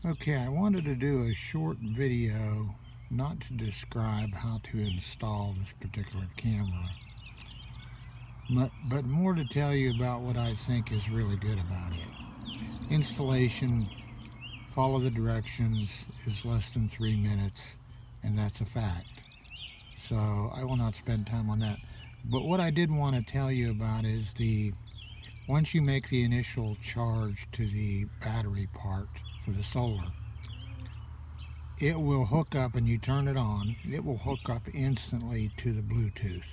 Okay, I wanted to do a short video, not to describe how to install this particular camera, but more to tell you about what I think is really good about it. Installation, follow the directions, is less than 3 minutes, and that's a fact. So I will not spend time on that. But what I did want to tell you about is once you make the initial charge to the battery part for the solar, it will hook up, and you turn it on, it will hook up instantly to the Bluetooth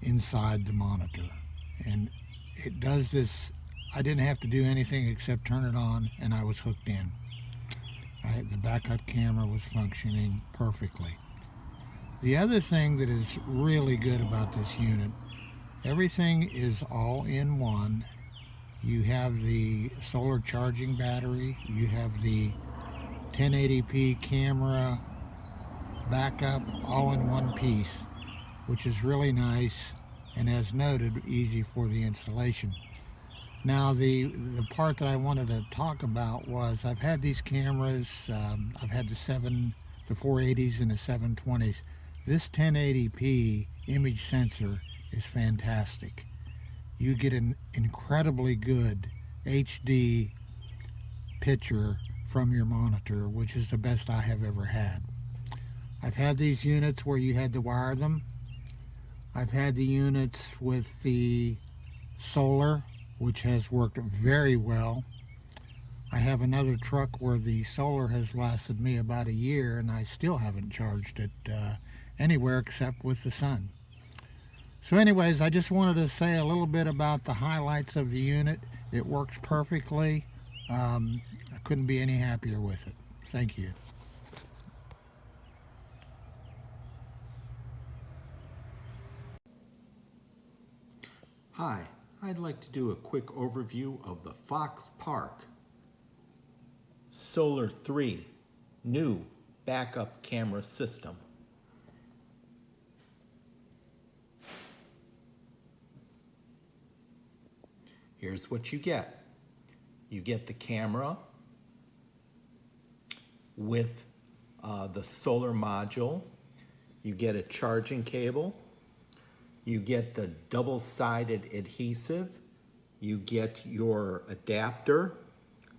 inside the monitor. And it does this, I didn't have to do anything except turn it on, and I was hooked in. The backup camera was functioning perfectly. The other thing that is really good about this unit, everything is all in one. You have the solar charging battery, you have the 1080p camera backup, all in one piece, which is really nice, and as noted, easy for the installation. Now the part that I wanted to talk about was, I've had these cameras, I've had the 480s and the 720s. This 1080p image sensor is fantastic. You get an incredibly good HD picture from your monitor, which is the best I have ever had. I've had these units where you had to wire them. I've had the units with the solar, which has worked very well. I have another truck where the solar has lasted me about a year, and I still haven't charged it anywhere except with the sun. So anyways, I just wanted to say a little bit about the highlights of the unit. It works perfectly. I couldn't be any happier with it. Thank you. Hi, I'd like to do a quick overview of the Foxpark Solar 3 new backup camera system. Here's what you get. You get the camera with the solar module. You get a charging cable. You get the double-sided adhesive. You get your adapter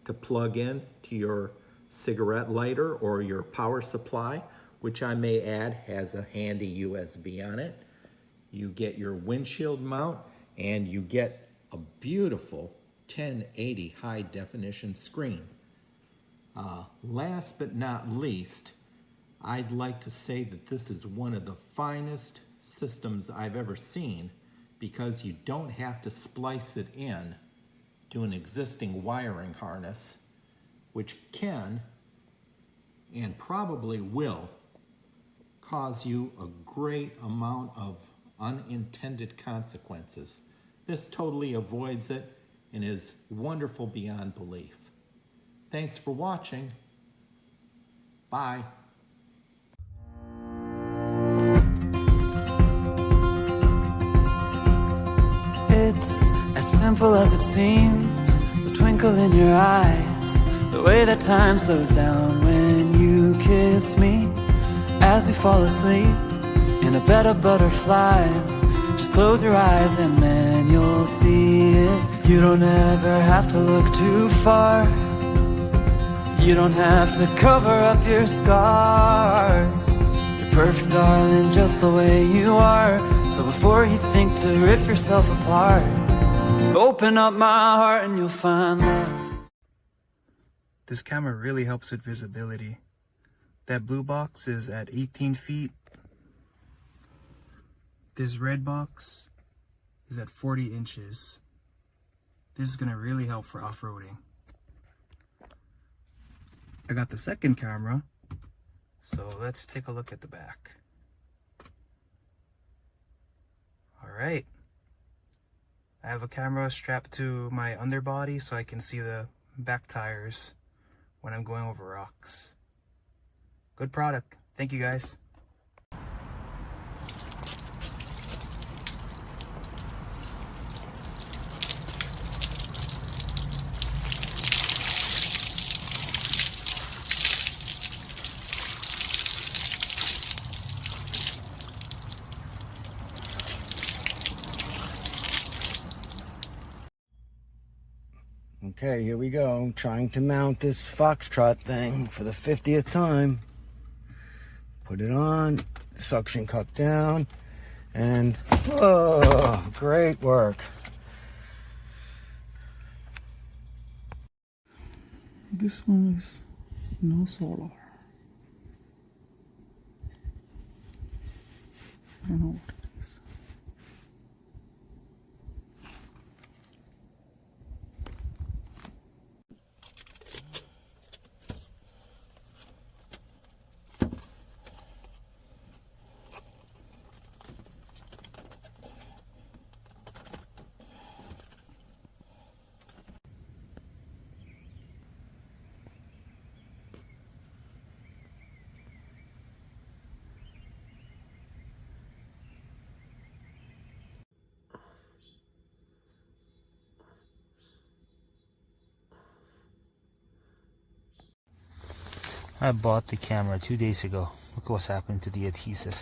to plug in to your cigarette lighter or your power supply, which I may add has a handy USB on it. You get your windshield mount, and you get a beautiful 1080 high definition screen. Last but not least, I'd like to say that this is one of the finest systems I've ever seen, because you don't have to splice it in to an existing wiring harness, which can and probably will cause you a great amount of unintended consequences. This totally avoids it and is wonderful beyond belief. Thanks for watching. Bye. It's as simple as it seems, the twinkle in your eyes, the way that time slows down when you kiss me, as we fall asleep in a bed of butterflies. Just close your eyes and then you'll see it. You don't ever have to look too far. You don't have to cover up your scars. You're perfect, darling, just the way you are. So before you think to rip yourself apart, open up my heart and you'll find love. This camera really helps with visibility. That blue box is at 18 feet. This red box is at 40 inches. This is gonna really help for off-roading. I got the second camera, so let's take a look at the back. All right. I have a camera strapped to my underbody so I can see the back tires when I'm going over rocks. Good product. Thank you, guys. Okay, here we go. I'm trying to mount this Foxtrot thing for the 50th time. Put it on, suction cup down, and oh, great work. This one is no solar. I don't know what it is. I bought the camera 2 days ago. Look what's happened to the adhesive.